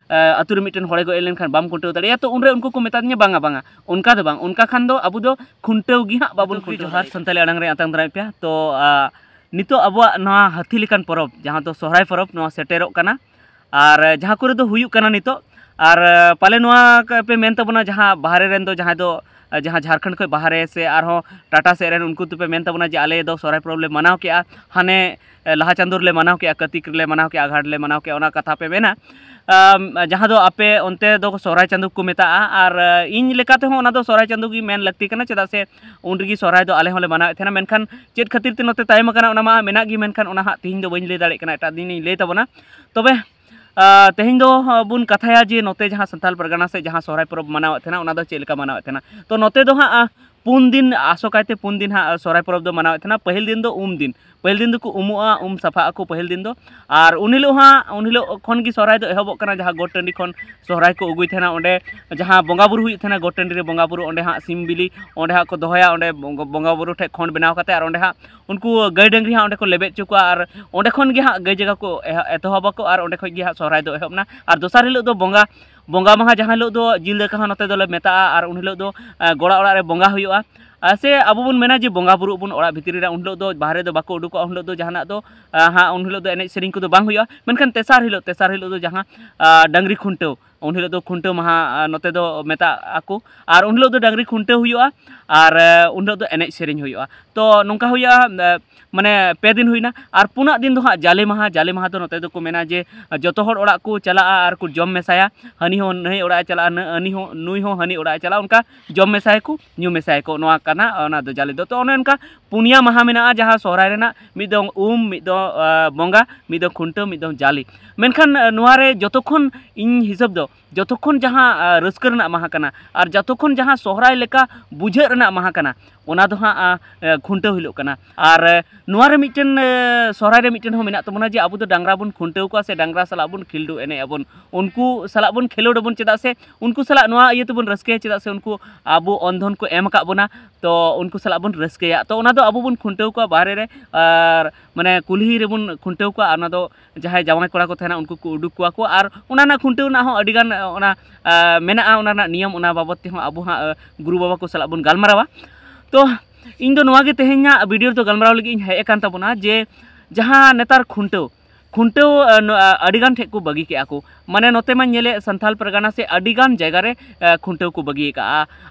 ᱟᱛᱩ ᱨᱮ ᱢᱤᱫᱴᱮᱱ ᱦᱚᱲᱮ ᱜᱚᱡ ᱞᱮᱱᱠᱷᱟन ᱵᱟᱢ ᱠᱷᱩᱱᱴᱟᱹᱣ ᱫᱟᱲᱮᱭᱟᱜᱼᱟ ᱛᱚ ᱩᱱᱨᱮ ᱩᱱᱠᱩ ᱠᱚ ᱢᱮᱛᱟᱫᱤᱧᱟ ᱵᱟᱝᱟ ᱵᱟᱝᱟ ᱚᱱᱠᱟ ᱫᱚ ᱵᱟᱝ ᱚᱱᱠᱟ ᱠᱷᱟᱱ ᱫᱚ ᱟᱵᱚ ᱫᱚ ᱠᱷᱩᱱᱴᱟᱹᱣ ᱜᱮ ᱦᱟᱸᱜ ᱵᱟᱵᱚᱱ ᱠᱷᱩᱱᱴᱟᱹᱣ ᱡᱚᱦᱟᱨ ᱥᱟᱱᱛᱟᱞᱤ ᱟᱲᱟᱝ ᱨᱮ ᱟᱛᱟᱝ ᱫᱟᱨᱟᱢ ᱯᱮᱭᱟ ᱛᱚ ᱱᱤᱛᱚᱜ ᱟᱵᱚᱣᱟᱜ ᱱᱚᱣᱟ ᱦᱟᱹᱛᱤ ᱞᱮᱠᱟᱱ ᱯᱚᱨᱚᱵᱽ ᱡᱟᱦᱟᱸ ᱫᱚ ᱥᱚᱦᱨᱟᱭ ᱯᱚᱨᱚᱵᱽ ᱱᱚᱣᱟ ᱥᱮᱴᱮᱨᱚᱜ ᱠᱟᱱᱟ ᱟᱨ ᱡᱟᱦᱟᱸ ᱠᱚᱨᱮ ᱫᱚ ᱦᱩᱭᱩᱜ ᱠᱟᱱᱟ ᱱᱤᱛᱚᱜ ᱟᱨ ᱯᱟᱞᱮ ᱱᱚᱣᱟ ᱯᱮ ᱢᱮᱱ ᱛᱟᱵᱚᱱᱟ ᱡᱟᱦᱟᱸ ᱵᱟᱦᱨᱮ ᱨᱮᱱ ᱫᱚ ᱡᱟᱦᱟᱸ ᱫᱚ ᱡᱟᱦᱟᱸ ᱡᱷᱟᱲᱠᱷᱚᱸᱰ ᱠᱷᱚᱱ ᱵᱟᱦᱨᱮ ᱥᱮ ᱟᱨᱦᱚᱸ ᱴᱟᱴᱟ ᱥᱮᱫ ᱨᱮᱱ ᱩᱱᱠᱩ ᱫᱚᱯᱮ ᱢᱮᱱ ᱛᱟᱵᱚᱱᱟ ᱡᱮ ᱟᱞᱮ ᱫᱚ ᱥᱚᱦᱨᱟᱭ ᱯᱚᱨᱚᱵᱽ ᱞᱮ ᱢᱟᱱᱟᱣ ᱠᱮᱜᱼᱟ ᱦᱟᱱᱮ ᱞᱟᱦᱟ ᱪᱟᱸᱫᱳ ᱨᱮᱞᱮ ᱢᱟᱱᱟᱣ ᱠᱮᱜᱼᱟ ᱠᱟᱹᱛᱤᱠ ᱨᱮᱞᱮ ᱢᱟᱱᱟᱣ ᱠᱮᱜᱼᱟ ᱟᱜᱷᱟᱲ ᱨᱮᱞᱮ ᱢᱟᱱᱟᱣ ᱠᱮᱜᱼᱟ ᱚᱱᱟ ᱠᱟᱛᱷᱟ ᱯᱮ ᱢᱮᱱᱟ ᱡᱟᱦᱟᱸ ᱫᱚ ᱟᱯᱮ ᱚᱱᱛᱮ ᱫᱚ ᱥᱚᱦᱨᱟᱭ ᱪᱟᱸᱫᱳ ko ᱢᱮᱛᱟᱜᱼᱟ ᱟᱨ ᱤᱧ ᱞᱮᱠᱟ ᱛᱮᱦᱚᱸ ᱚᱱᱟ ᱫᱚ ᱥᱚᱦᱨᱟᱭ ᱪᱟᱸᱫᱳ ᱜᱮ ᱢᱮᱱ ᱞᱟᱹᱠᱛᱤ ᱠᱟᱱᱟ ᱪᱮᱫᱟᱜ ᱥᱮ ᱩᱱ ᱨᱮᱜᱮ ᱥᱚᱦᱨᱟᱭ ᱫᱚ ᱟᱞᱮ ᱦᱚᱸᱞᱮ ᱢᱟᱱᱟᱣᱮᱫ ᱛᱟᱦᱮᱱᱟ ᱢᱮᱱᱠᱷᱟन ᱪᱮᱫ ᱠᱷᱟᱹᱛᱤᱨ ᱛᱮ ᱱᱚᱛᱮ ᱛᱟᱭᱚᱢ ᱟᱠᱟᱱᱟ ᱚᱱᱟ ᱢᱟ ᱢᱮᱱᱟᱜ ᱜᱮ ᱢᱮᱱᱠᱷᱟन ᱚᱱᱟ ᱦᱟᱸᱜ ᱛᱮᱦᱮᱧ ᱫᱚ ᱵᱟᱹᱧ ᱞᱟᱹᱭ ᱫᱟᱲᱮᱭᱟᱜ ᱠᱟᱱᱟ ᱮᱴᱟᱜ ᱫᱤᱱᱤᱧ ᱞᱟᱹᱭ ᱛᱟᱵᱚᱱᱟ ᱛᱚᱵᱮ ᱛᱮᱦᱮᱧ ᱫᱚ ᱵᱚᱱ ᱠᱟᱛᱷᱟᱭᱟ ᱡᱮ ᱱᱚᱛᱮ ᱡᱟᱦᱟᱸ ᱥᱟᱱᱛᱟᱞ ᱯᱟᱨᱜᱟᱱᱟ ᱥᱮ ᱡᱟᱦᱟᱸ ᱥᱚᱦᱨᱟᱭ ᱯᱚᱨᱚᱵᱽ ᱢᱟᱱᱟᱣᱮᱫ ᱛᱟᱦᱮᱱᱟ ᱚᱱᱟ ᱫᱚ ᱪᱮᱫ ᱞᱮᱠᱟ ᱢᱟᱱᱟᱣᱮᱫ ᱛᱟᱦᱮᱱᱟ ᱛᱚ ᱱᱚᱛᱮ ᱫᱚ ᱦᱟᱸᱜ 4 दिन आसोकायते 4 दिन हाँ सोहराय परब दो मनावे थेना पहिल दिन दो दिन पहिल दिन को उमुआ साफा को पहिल दिन दो और उनहिलो खन की सोहराय दो एहबोग कना जहाँ गोट टांडी खन सोहराय को उगुई थेना ओंडे जहाँ बंगा बुरु हुई थेना गोट टांडी रे बंगा बुरु ओंडे हाँ सिम बिली ओंडे हाँ को दोहया ओंडे बंगा बुरु ठे खन बनाव काते और ओंडे हाँ उनको गाय डांगरी हाँ ओंडे को लेबेद चुका और ओंडे खन गे हाँ गाय जगह को एतहबको और ओंडे खन गे हाँ सोहराय दो एहबना और दोसार हिलो दो बंगा माहा जहाँ हिलो दो जिल दाका हाँ नोते दोले मेता और उन हिलो दो गोड़ा ओड़ा रे बंगा हुयुआ से अब बन मेना जे बंगा बुरु बन ओड़ा भितरी रे उन हिलो दो बाहरे दो बाको उडुको उन हिलो दो जहाना दो हाँ उन हिलो दो एनेज सेरिंग को दो बांग हुयुआ मेनखान तेसार हिलो दो जहाँ डांगरी खुंटो उन हिलो दो खुंटो महा नोते दो मेता आको और उन हिलो दो डांगरी खुंटो हुयुआ और उन हिलो दो एनेज सेरिंग हुयुआ तो नोंका हुयुआ माने पे दिन हुईना और पुना दिन दो हाँ जाले माहा दो नोते दो को मेना जे जतो हर ओड़ा को चला और को जम मेसाया हनी हो नई ओड़ा चला हनी हो नुई हो हनी ओड़ा चला उनका जम मेसाय को न्यू मेसाय को नोआ काना ओना दो जाले दो तो ओने उनका पुनिया माहा मेना जहाँ सोहराय रेना मिदो मिदो बंगा मिदो खुंटो मिदो जाली मेनखान नोआरे जतोखन इन हिसाब दो जतोखन जहाँ रस्कर रना माहा काना और जतोखन जहाँ सोहराय लेका बुझे रना माहा काना ओना दो हाँ खुंटो हिलो काना और नोआरे मिटन सोहराय रे मिटन हो मेना तबोना जे आबो दो डांगरा बन खुंटो को से डांगरा सला बन खिलडू एने अबन उनको सला बन खेलोड बन चेदा से उनको सला नोआ इये तबन रस्के चेदा से उनको आबो अंधन को एम का बोना तो उनको सला बन रस्केया तो ओना दो आबो बन खुंटो को बाहरे रे और माने कुल्ही रे बन खुंटो को ओना दो जहां जावाई कोड़ा को थेना उनको को उडुक को और ओना ना खुंटो ना हो अडिगान ओना मेना ओना ना नियम ओना बाबत ते हो आबो हाँ गुरु बाबा को सला बन गालमारावा तो इन दो नोआ गे तेहेኛ वीडियो तो गलमाराव लगी इन हेज कान तबोना जे जहाँ नेतार खुंटो अडिगान ठे को बगी के को माने नोते मा नेले संथाल परगना से अडिगान जगह रे खुंटो को बगी का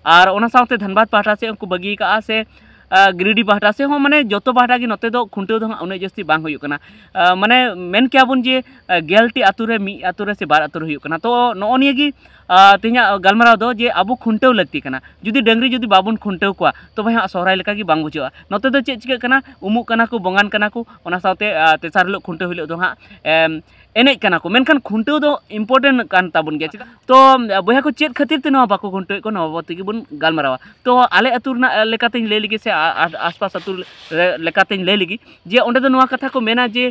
और ओना साथे धनबाद पाटा से उनको बगी का से गिरिडी पाटा से हो माने जतो पाटा की नोते दो खुंटो दो उन्हें जस्ती बांग हुयुक कना माने मेन क्या बन जे गेलटी आतुरे मी आतुरे से बार आतुरे हुयुक कना तो नो निये गी तेहेኛ गलमाराव दो जे आबो खुंटो लगती कना जुदी डंगरी जुदी बाबुन खुंटो को तो भाई हाँ सोहराय लेका की बांग बुझुआ नोते दो चेक चिका कना उमुक कना को बंगान कना को ओना साथे तेसार हिलो खुंटो हिलो दो हाँ एनेज कना को मेनखान खुंटो दो इम्पोर्टेंट कान ताबुन गया तो बया को चेक खातिर ते नवा बाको खुंटो को नवा बाबत बन गालमारावा तो आले अतुर ना लेकाते ले लगी से आसपास अतुर लेकाते ले लगी जे ओंडे दो नवा कथा को मेना जे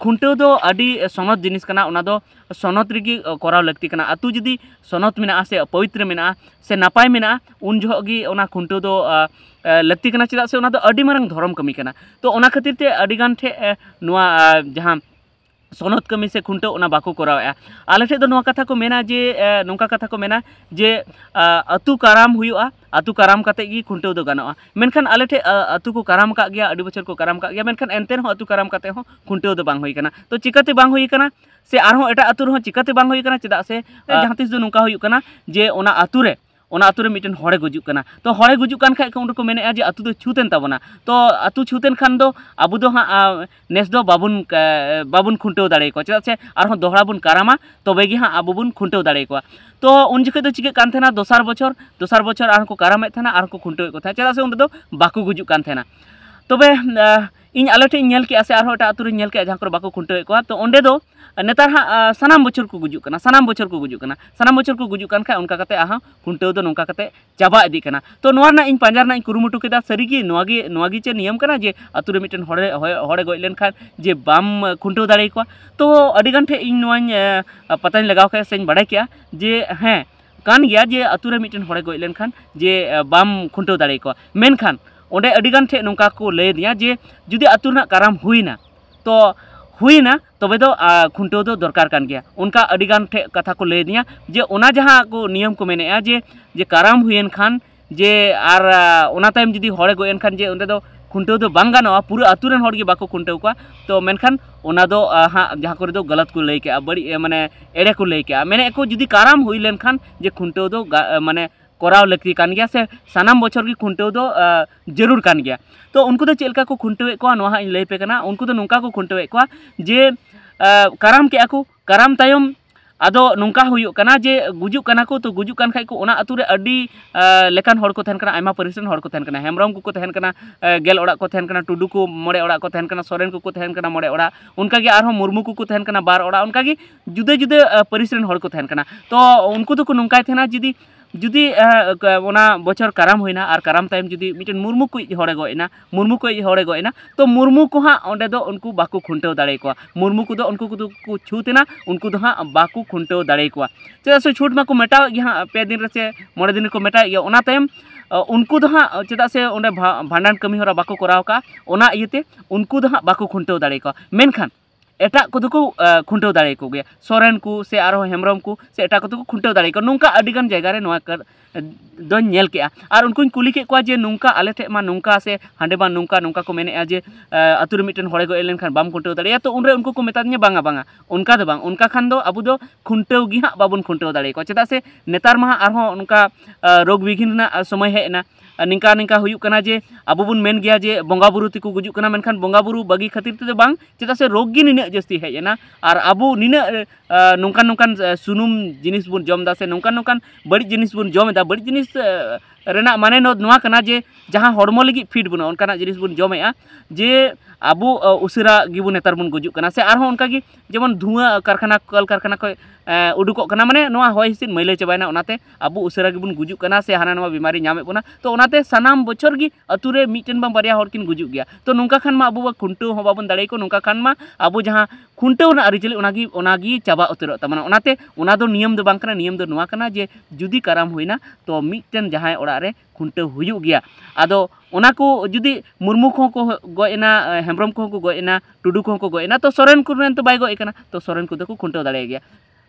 खुंटो दो अडी सनत जिनिस कना ओना दो सनत रिगी कराव लगती कना अतु जुदी सनत मेना से पवित्र मेना से नापाय मेना उन जोगी ओना खुंटो दो लगती कना चेदा से ओना दो अडी मारंग धर्म कमी कना तो ओना खातिर ते अडी गान ठे नवा जहां सनत कमी से खुंटो ओना बाको करावे आले ठे दो नवा कथा को मेना जे नोंका कथा को मेना जे अतु काराम हुयुआ अतु काराम काते गी खुंटो दो गानोआ मेनखान आले ठे अतु को काराम का गया अडी बछर को काराम का गया मेनखान एनतेन हो अतु काराम काते हो खुंटो दो बांग हुई कना तो चिकाते बांग हुई कना से आरहो एटा अतु रहो चिकाते बांग हुई कना चेदा से जहां तिस दो नोंका हुयुक कना जे ओना अतु रे मिटन हड़े गुजुक कना तो हड़े गुजुक कान खाय उनको मेने जे अतु दो छूतेन ताबोना तो अतु छूतेन खान दो आबु दो हाँ नेस दो बाबुन खुंटो दाड़े को चेदा से आरहों दोहरा बुन कारामा तबे गे हाँ आबु बुन खुंटो दाड़े को तो उन जखे दो चिके कान थेना दोसार बछर आरहों को कारामे थेना आरहों खुंटो को था चेदा से उन दो बाको गुजुक कान थेना तबे इन आले ठे नेल के से आरहों एटा अतु रे नेल के जहां को बाको खुंटो को तो ओंडे दो नेतार हाँ सानाम बछर को गुजुक कना सानाम बछर को गुजुक कान खाय उनका कते आहा खुंटो दो नोंका कते चाबा इदी कना तो नोआ ना इन पांजार ना इन कुरुमुटु केदा सरीगी नोआगी चे नियम कना जे अतु रे मिटन हड़े गoj लेन खान जे बाम खुंटो दाड़े को तो अडी गान ठे इन नोआñ पताñ लगाव खाय सेñ बाड़ाय किया जे हैं कान गया जे अतु रे मिटन हड़े गoj लेन खान जे बाम खुंटो दाड़े को मेनखान ओंडे अडी गान ठे नोंका को लय दिया जे जुदी अतु ना काराम हुईना तो हुईना तबे दो खुंटो दो दरकार कान गया उनका अडिगान ठे कथा को लय दिया जे ओना जहाँ को नियम को मेनेआ जे काराम हुयेन खान जे आर ओना तायम जुदी हड़े गोयेन खान जे उंडे दो खुंटो दो बांग गानोआ पूरा आतु रेन हड़ गे बाको खुंटो को तो मेनखान ओना दो हाँ जहाँ करे दो गलत को लय के बड़ी माने एड़े को लय के मेने को जुदी काराम हुई लेन खान जे खुंटो दो माने कराव लक्ति कान गया से सानाम बछर की खुंटो दो जरूर कान गया तो उनको तो चेलका को खुंटवे को नोहा इन लय पे कना उनको तो नुंका को खुंटवे को जे काराम के आको काराम तायम आदो नुंका हुयो कना जे गुजुक कना को तो गुजुक कान खाय को ओना अतु रे अडी लेकान हड़ को तहन कना आयमा परिसन हड़ को तहन कना हेमरम को तहन कना गेल ओड़ा को तहन कना टुडू को मोड़े ओड़ा को तहन कना सोरेन को तहन कना मोड़े ओड़ा उनका गे आरहो मुर्मू को तहन कना बार ओड़ा उनका गे जुदे जुदे परिसन हड़ को तहन कना तो उनको तो को नुंकाय थेना जुदी ओना बचर काराम होइना और काराम टाइम जुदी मिटन मुर्मू को हड़े गयना मुर्मू को हड़े गयना तो मुर्मू को हाँ ओंडे दो उनको बाको खुंटव दाड़े को मुर्मू को उनको को छूतना उनको दो हाँ बाको खुंटव दाड़े को चेदा से छूट माको मेटाव हाँ पे दिन रे से मोड़े दिन को मेटाव ओना टाइम उनको दो हाँ चेदा से ओंडे भांडान कमी हरा बाको कराव का ओना इयते उनको दो हाँ बाको खुंटव दाड़े को मेनखान एटा को तो को खुंटव दाड़े को गया सोरेन को से आरो हेमरम को से एटा को तो खुंटव दाड़े को नुंका अडिगान जगह रे नोआ कर दो नेल के और उनको कुली के को जे नुंका आले ठे मा नुंका से हांडे बा नुंका नुंका को मेने जे अतुर मिटन हड़े गए लेन खान बाम खुंटव दाड़े तो उनरे उनको को मेतादिया बांगा बांगा उनका दो बांग उनका खान दो अबु दो खुंटव गी हाँ बाबुन खुंटव दाड़े को चेदा से नेतार मा आरो उनका रोग विघिन ना समय हेना निंका निंका हुयुक कना जे अबु बुन मेन गया जे बोंगा बुरु तिको गुजुक कना मेनखान बोंगा बुरु बगी खातिर ते बांग चेदा से रोग गी निने जस्ती हेजना और अबु निने नोंकान नोंकान सुनुम जिनिस बुन जम दा से नोंकान नोंकान बड़ी जिनिस बुन जम दा बड़ी जिनिस रेना माने नोआ कना जे जहाँ हड़मो लगी फिट बुन उनकाना जिनिस बुन जमेआ जे अबु उसरा गिबु नेतार बुन गुजुक कना से आरहो उनका गी जेमन धुआं कारखाना कल कारखाना को उडुकोक कना माने नोआ होय हिसिन मैले चबायना ओनाते अबु उसरा गिबुन गुजुक कना से हाना नोआ बीमारी नामे बोना तो ओनाते सानाम बछर गी अतुरे मिटन बा बारिया हड़ किन गुजुक गया तो नोंका खान मा अबु खुंटव हो बाबन दाड़े को नोंका खान मा अबु जहाँ खुंटव ना अरिचली ओनागी चाबा उतरो तमाना ओनाते ओना दो नियम दो बांग कना नियम दो नोआ कना जे जुदी काराम होइना तो मिटन जहाँ ओड़ा रे खुंटव हुयुक गया आदो ओना को जुदी मुर्मू को गयना हेमरम को गयना टुडू को गयना तो सोरेन को तो बाय गय कना तो सोरेन को खुंटव दाड़े गया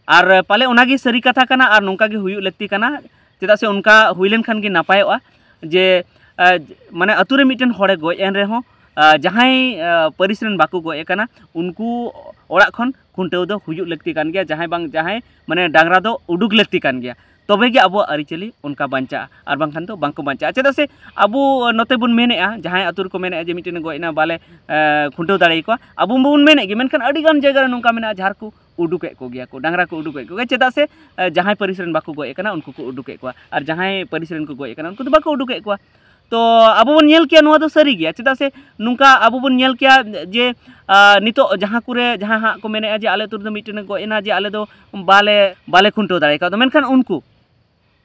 और पाले ओनागी सरी कथा कना और नोंका गे हुयुक लगती कना चेदा से उनका हुइलेन खान गे नापायोआ जे माने अतुरे मिटन हड़े गय एन रेहो जहाँ परिसरेन बाको गय कना उनको ओड़ा खन खुंटव दो हुयुक लगती कान गया जहाँ बांग जहाँ माने डांगरा दो उडुक लगती कान गया तबे गे अब आरिचली उनका बांचा और बांखान तो बांको बांचा चेदा से अबु नोते बुन मेनेआ जहाँ अतुर को मेने जे मिटन गयना बाले खुंटव दाड़े को अबु बुन मेने गे मेनखान अडिगान जगह रे नोंका मेना झार को उडुके को गया को डांगरा को उडुके को चेदा से जहाँ परिसरेन बाको गय कना उनको को उडुके को और जहाँ परिसरेन को गय कना उनको तो बाको उडुके को तो अब बन नेल किया नोआ दो सरी गया चेदा से नुंका अब बन नेल किया जे नितो जहाँ कुरे जहाँ हाँ को मेने जे आले तुर दो मिटन गयना जे आले दो बाले खुंटव दाड़े का तो मेनखान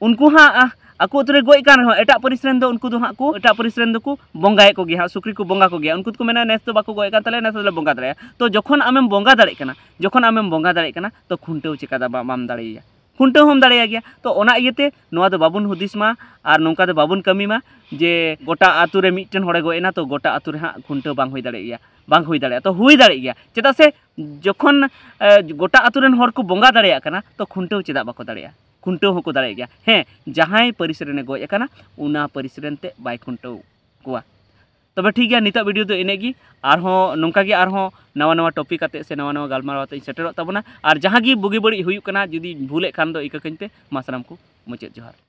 उनको हाँ आको तुरे गय कान एटा परिसरेन दो उनको दो हाँ को एटा परिसरेन दो को बोंगाए को गया सुक्री को बोंगा को गया उनको को मेना नेस तो बाको गय कान तले नेस तो बोंगा दाड़े तो जखन आमेम बोंगा दाड़े कना जखन आमेम बोंगा दाड़े कना तो खुंटव चिका दा बाम दाड़ेया खुंटव हम दाड़ेया गया तो ओना इयते नोआ दो बाबुन हुदिस मा और नोंका दो बाबुन कमी मा जे गोटा आतु रे मिटन हड़े गयना तो गोटा आतु रे हाँ खुंटव बांग होई दाड़ेया बांग होई दाड़ेया तो हुई दाड़े गया चेदा से जखन गोटा आतु रेन हड़ को बोंगा दाड़ेया कना तो खुंटव चेदा बाको दाड़ेया खुंटव होको दाड़े गया हें जहाँ परिसरेन गय कना उना परिसरेन ते बाय खुंटव कोआ तबे ठीक गया निता वीडियो दो इनेगी आरहों नोंका गे आरहों नवा नवा टॉपिक आते से नवा नवा गालमाराव आते सेटेरो तबना और जहाँ गी बुगी बड़ी हुयुक कना जुदी भूले खान दो इका कनते मासराम को मुचाद जोहार।